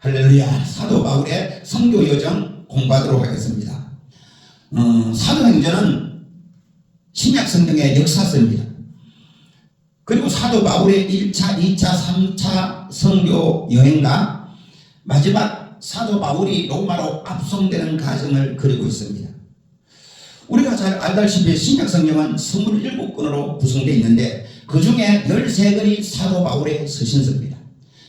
할렐루야. 사도 바울의 선교 여정 공부하도록 하겠습니다. 사도행전은 신약 성경의 역사서입니다. 그리고 사도 바울의 1차, 2차, 3차 선교 여행과 마지막 사도 바울이 로마로 압송되는 과정을 그리고 있습니다. 우리가 잘 알다시피 신약 성경은 27권으로 구성되어 있는데 그 중에 13권이 사도 바울의 서신서입니다.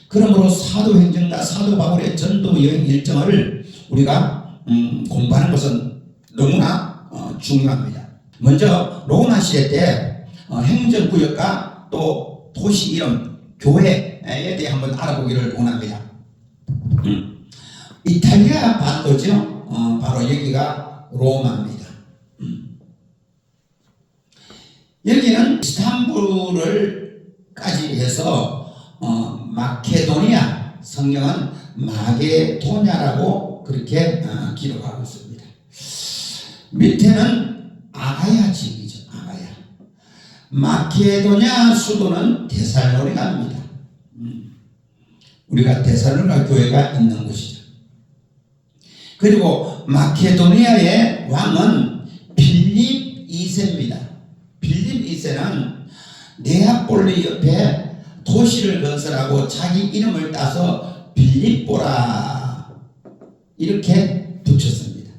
그러므로 사도행전과 사도 바울의 전도 여행 일정을 우리가 공부하는 것은 너무나 중요합니다. 먼저 로마 시대 때 행정구역과 또 도시 이름, 교회에 대해 한번 알아보기를 원합니다. 이탈리아 반도죠. 바로 여기가 로마입니다. 여기는 이스탄불을까지 해서 마케도니아, 성경은 마게도냐라고 그렇게 기록하고 있습니다. 밑에는 아가야 지역이죠. 아가야. 마케도냐 수도는 데살로니가입니다. 우리가 데살로니가 교회가 있는 곳이죠. 그리고 마케도니아의 왕은 빌립 2세입니다. 빌립 2세는 네아폴리 옆에 도시를 건설하고 자기 이름을 따서 빌립보라 이렇게 붙였습니다.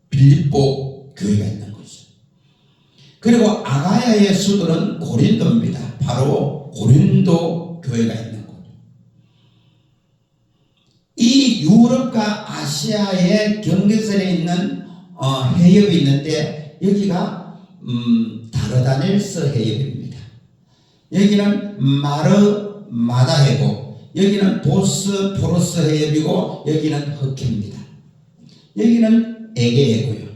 빌립보 교회가 있는 곳이죠. 그리고 아가야의 수도는 고린도입니다. 바로 고린도 교회가 있는 곳. 이 유럽과 아시아의 경계선에 있는 해협이 있는데 여기가 다르다넬스 해협입니다. 여기는 마르마다 해고, 여기는 보스포러스 해협이고, 여기는 흑해입니다. 여기는 에게해고요.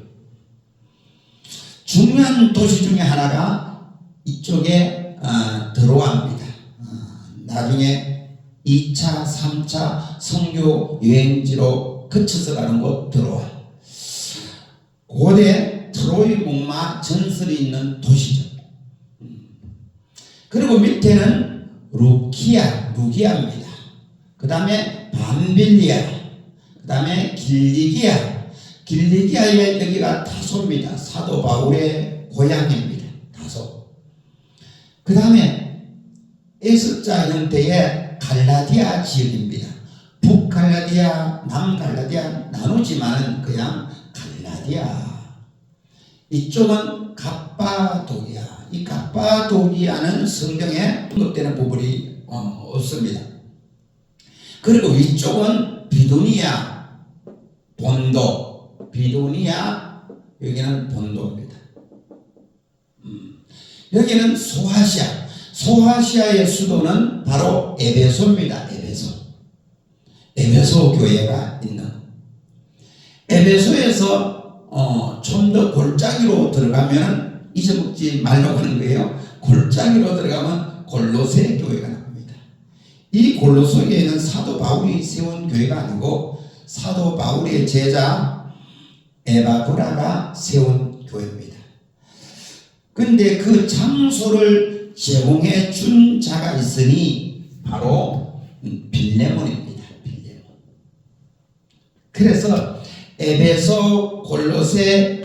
중요한 도시 중에 하나가 이쪽에 드로아입니다. 나중에 2차, 3차 선교 여행지로 거쳐서 가는 곳 드로아. 고대 트로이 목마 전설이 있는 도시죠. 그리고 밑에는 루기아입니다. 그 다음에 밤빌리아, 그 다음에 길리기아의 여기가 다소입니다. 사도 바울의 고향입니다. 다소. 그 다음에 S자 형태의 갈라디아 지역입니다. 북갈라디아, 남갈라디아 나누지만은 그냥 갈라디아. 이쪽은 갑바도기아. 이 갑바도기아는 성경에 언급되는 부분이 없습니다. 그리고 위쪽은 비두니아 본도, 비두니아 여기는 본도입니다. 여기는 소아시아의 수도는 바로 에베소입니다. 에베소 교회가 있는. 에베소에서 좀 더 골짜기로 들어가면 잊어먹지 말라고 하는 거예요. 골짜기로 들어가면 골로새 교회가 나옵니다. 이 골로새 교회는 사도 바울이 세운 교회가 아니고 사도 바울의 제자 에바브라가 세운 교회입니다. 근데 그 장소를 제공해 준 자가 있으니 바로 빌레몬입니다. 빌레몬. 그래서 에베소, 골로새,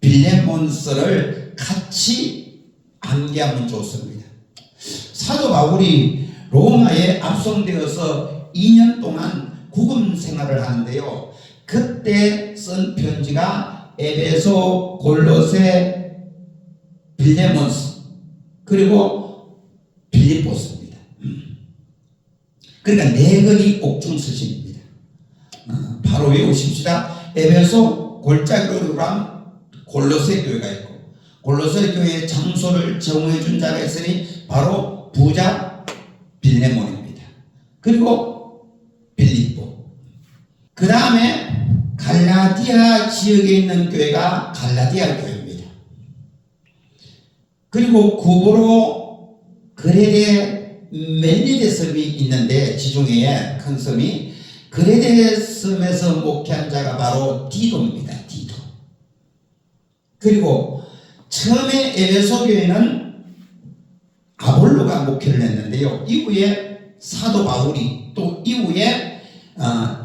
빌레몬서를 같이 암기하면 좋습니다. 사도 바울이 로마에 압송되어서 2년 동안 구금 생활을 하는데요. 그때 쓴 편지가 에베소, 골로새, 빌레몬서 그리고 빌립보서입니다. 그러니까 4권이 옥중서신입니다. 바로 외우십시다. 에베소 골짜기로 들어가면 골로새 교회가 있고 골로새 교회의 장소를 제공해 준 자가 있으니 바로 부자 빌레몬입니다. 그리고 빌립보. 그 다음에 갈라디아 지역에 있는 교회가 갈라디아 교회입니다. 그리고 구브로 그레데 멜리데 섬이 있는데 지중해에 큰 섬이 그레데 섬에서 목회한 자가 바로 디도입니다. 디도. 그리고 처음에 에베소 교회는 아볼로가 목회를 했는데요. 이후에 사도 바울이 또 이후에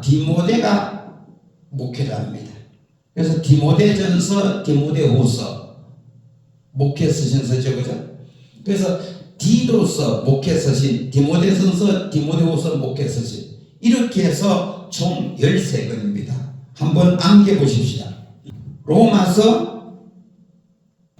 디모데가 목회자입니다. 그래서 디모데전서, 디모데후서 목회 쓰신 서죠, 그죠? 그래서 디도서 목회 쓰신, 디모데전서, 디모데후서 목회 쓰신, 이렇게 해서 총 13권입니다. 한번 암기해 보십시다. 로마서,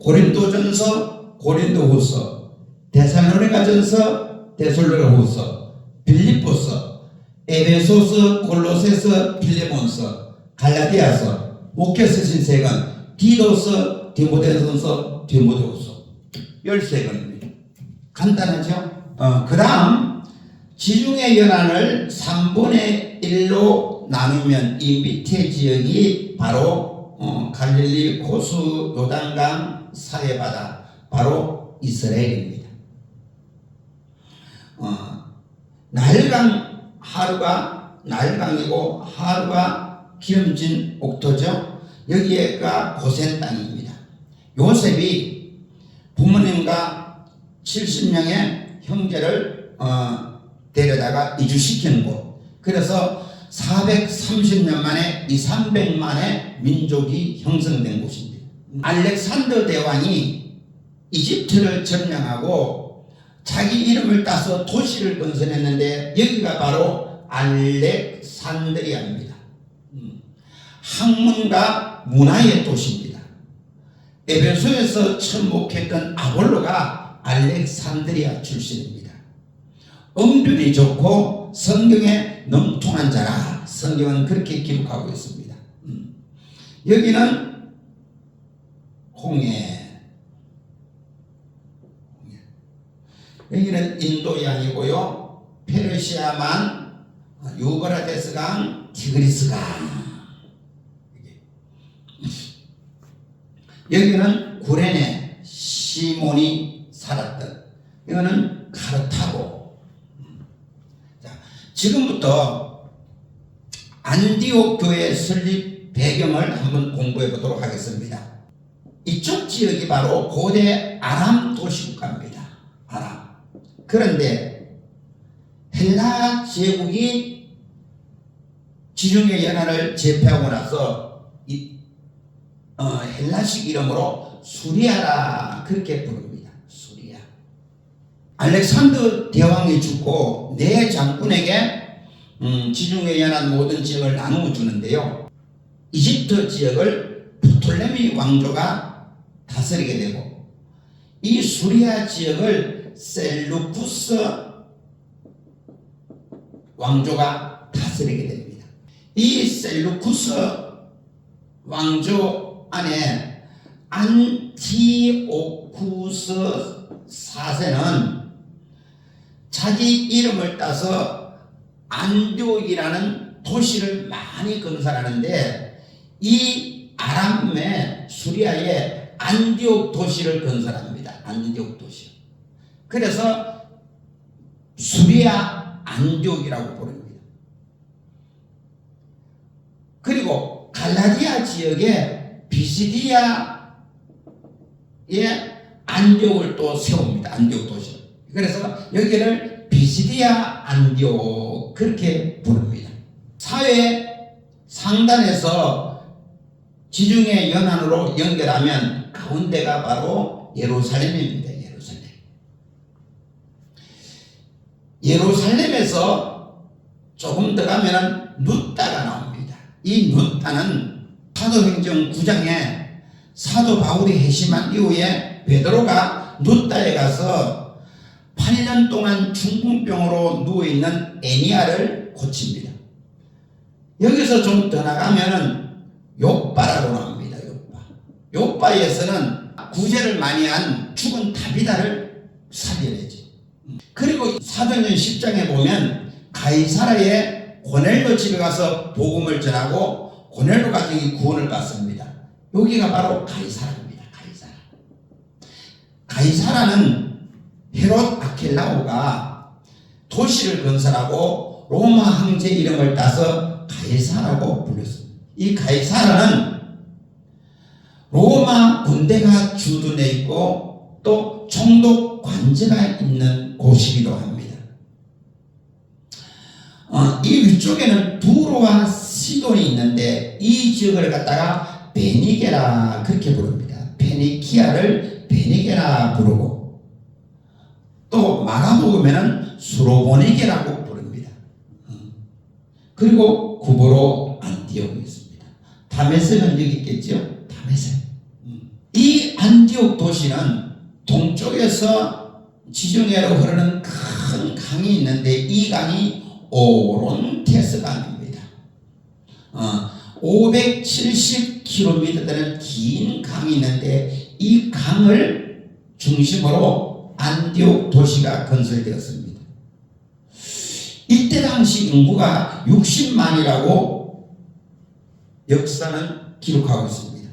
고린도전서, 고린도후서, 데살로니가전서, 데살로니가후서, 빌립보서, 에베소서, 골로새서, 필레몬서, 갈라디아서 목회 쓰신 3권, 디도서, 디모데전서, 디모데후서 13권입니다. 간단하죠? 그 다음 지중해 연안을 3분의 1로 나누면 이 밑에 지역이 바로 갈릴리, 호수, 요단강, 사해바다, 바로 이스라엘입니다. 나일강이고 하루가 기름진 옥토죠. 여기가 고센 땅입니다. 요셉이 부모님과 70명의 형제를 데려다가 이주시키는 곳. 그래서 430년 만에 300만의 민족이 형성된 곳입니다. 알렉산더 대왕이 이집트를 점령하고 자기 이름을 따서 도시를 건설했는데 여기가 바로 알렉산드리아입니다. 학문과 문화의 도시입니다. 에베소에서 처음 목회했던 아볼로가 알렉산드리아 출신입니다. 음륜이 좋고 성경에 넘통한 자라 성경은 그렇게 기록하고 있습니다. 여기는 홍해, 여기는 인도양이고요. 페르시아만, 유브라데스강, 티그리스강. 여기는 구레네, 시몬이 살았던, 이거는 카르타고. 자, 지금부터 안디옥 교회 설립 배경을 한번 공부해 보도록 하겠습니다. 이쪽 지역이 바로 고대 아람 도시국가입니다. 아람. 그런데 헬라 제국이 지중해 연안을 제패하고 나서 헬라식 이름으로 수리아라 그렇게 부릅니다. 수리아. 알렉산더 대왕이 죽고 네 장군에게 지중해 연안 모든 지역을 나누어 주는데요. 이집트 지역을 프톨레미 왕조가 다스리게 되고 이 수리아 지역을 셀루쿠스 왕조가 다스리게 됩니다. 이 셀루쿠스 왕조 안에 안티오쿠스 4세는 자기 이름을 따서 안디옥이라는 도시를 많이 건설하는데 이 아람의 수리아에 안디옥 도시를 건설합니다. 안디옥 도시. 그래서 수리아 안디옥이라고 부릅니다. 그리고 갈라디아 지역에 비시디아의 안디옥을 또 세웁니다. 안디옥 도시. 그래서 여기를 비시디아 안디옥 그렇게 부릅니다. 사회 상단에서 지중해 연안으로 연결하면 가운데가 바로 예루살렘입니다. 예루살렘에서 조금 더 가면 누따가 나옵니다. 이 누따는 사도행전 9장에 사도 바울이 회심한 이후에 베드로가 누따에 가서 8년 동안 중풍병으로 누워있는 에니아를 고칩니다. 여기서 좀 더 나가면은 요빠라고 나옵니다. 요빠에서는 구제를 많이 한 죽은 다비다를 살려내죠. 그리고 사도행전 10장에 보면 가이사라의 고넬로 집에 가서 복음을 전하고 고넬로 가정이 구원을 받습니다. 여기가 바로 가이사라입니다. 가이사라는 헤롯 아켈라오가 도시를 건설하고 로마 황제 이름을 따서 가이사라고 불렸습니다. 이 가이사라는 로마 군대가 주둔해 있고 또 총독 관제가 있는 곳이기도 합니다. 이 위쪽에는 두로와 시돈이 있는데 이 지역을 갖다가 베니게라 그렇게 부릅니다. 페니키아를 베니게라 부르고 또 마가복음에는 수로보니게라고 부릅니다. 그리고 구보로 안디옥이 있습니다. 다메섹은 여기 있겠죠? 다메섹. 이 안디옥 도시는 동쪽에서 지중해로 흐르는 큰 강이 있는데 이 강이 오론테스 강입니다. 570km 되는 긴 강이 있는데 이 강을 중심으로 안디옥 도시가 건설되었습니다. 이때 당시 인구가 60만이라고 역사는 기록하고 있습니다.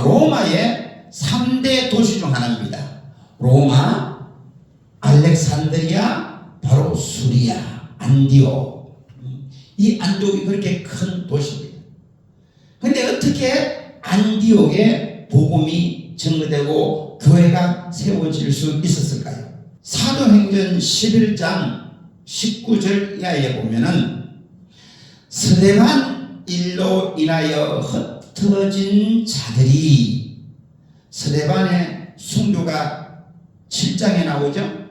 로마의 3대 도시 중 하나입니다. 로마, 알렉산드리아, 바로 수리아, 안디옥. 이 안디옥이 그렇게 큰 도시입니다. 그런데 어떻게 안디옥에 복음이 증거되고 교회가 세워질 수 있었을까요? 사도행전 11장 19절 이하에 보면은 스데반 일로 인하여 흩어진 자들이, 스데반의 순교가 7장에 나오죠.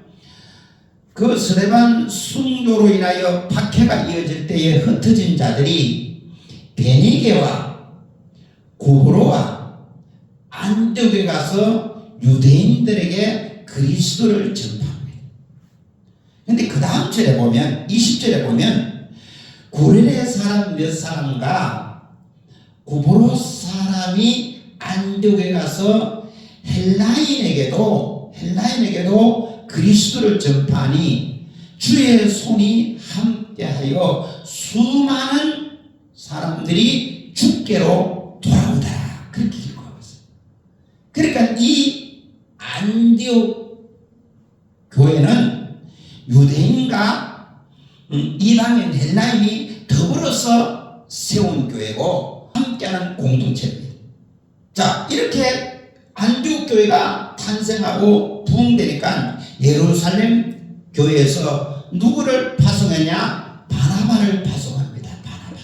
그 스데반 순교로 인하여 박해가 이어질 때에 흩어진 자들이 베니게와 구브로와 안디옥에 가서 유대인들에게 그리스도를 전파합니다. 그런데 그 다음 절에 보면 20절에 보면 구레네 사람 몇 사람과 구브로 사람이 안디옥에 가서 헬라인에게도 그리스도를 전파하니 주의 손이 함께하여 수많은 사람들이 주께로 돌아오더라. 그렇게 기록하고 있어요. 그러니까 이 안디옥 교회는 유대인과 이방인 헬라인이 더불어서 세운 교회고 함께하는 공동체입니다. 자, 이렇게 안디옥 교회가 탄생하고 부흥되니까 예루살렘 교회에서 누구를 파송했냐? 바나바를 파송합니다. 바나바.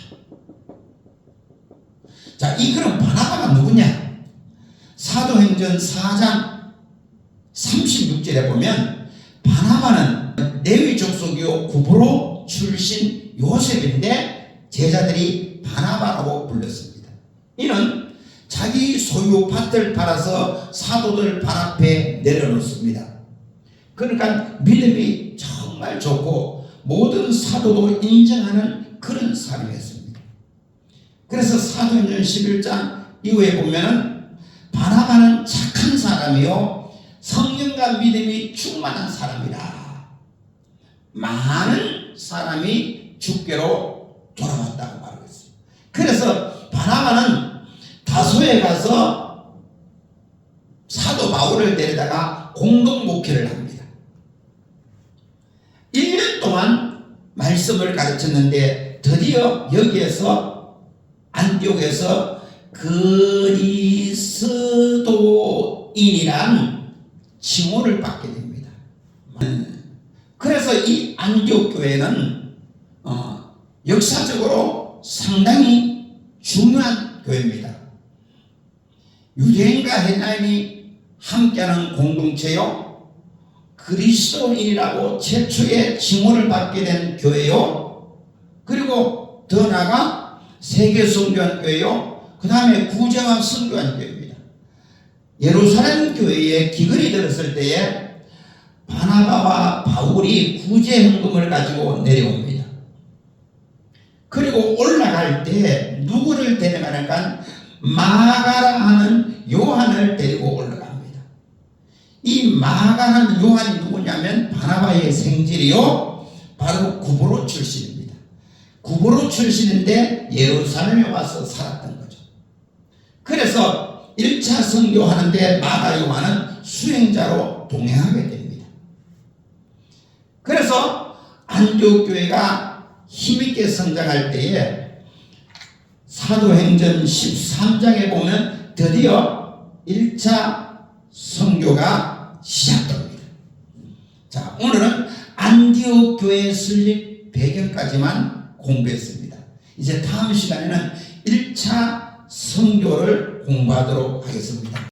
자, 이 그럼 바나바가 누구냐? 사도행전 4장 36절에 보면 바나바는 레위 족속이요 구브로 출신 요셉인데 제자들이 바나바라고 불렀습니다. 이는 자기 소유 밭을 팔아서 사도들 발 앞에 내려놓습니다. 그러니까 믿음이 정말 좋고 모든 사도도 인정하는 그런 사람이었습니다. 그래서 사도행전 11장 이후에 보면은 바나바는 착한 사람이요 성령과 믿음이 충만한 사람이다. 많은 사람이 주께로 돌아왔다고 말하고 있어요. 그래서 바나바는 다소에 가서 사도 바울을 데려다가 공동 목회를 합니다. 1년 동안 말씀을 가르쳤는데 드디어 여기에서 안디옥에서 그리스도인이란 칭호를 받게 됩니다. 그래서 이 안디옥 교회는 역사적으로 상당히 중요한 교회입니다. 유대인과 헬라인이 함께하는 공동체요, 그리스도인이라고 최초의 칭호를 받게 된 교회요, 그리고 더 나아가 세계 선교한 교회요, 그 다음에 구제와 선교한 교회입니다. 예루살렘 교회에 기근이 들었을 때에 바나바와 바울이 구제 헌금을 가지고 내려옵니다. 그리고 올라갈 때 누구를 데려가는가? 마가라 하는 요한을 데리고 올라갑니다. 이 마가라는 요한이 누구냐면 바나바의 생질이요 바로 구브로 출신입니다. 구브로 출신인데 예루살렘에 와서 살았던 거죠. 그래서 1차 선교하는데 마가 요한은 수행자로 동행하게 됩니다. 그래서 안디옥 교회가 힘있게 성장할 때에 사도행전 13장에 보면 드디어 1차 선교가 시작됩니다. 자, 오늘은 안디옥 안디옥 교회 설립 배경까지만 공부했습니다. 이제 다음 시간에는 1차 선교를 공부하도록 하겠습니다.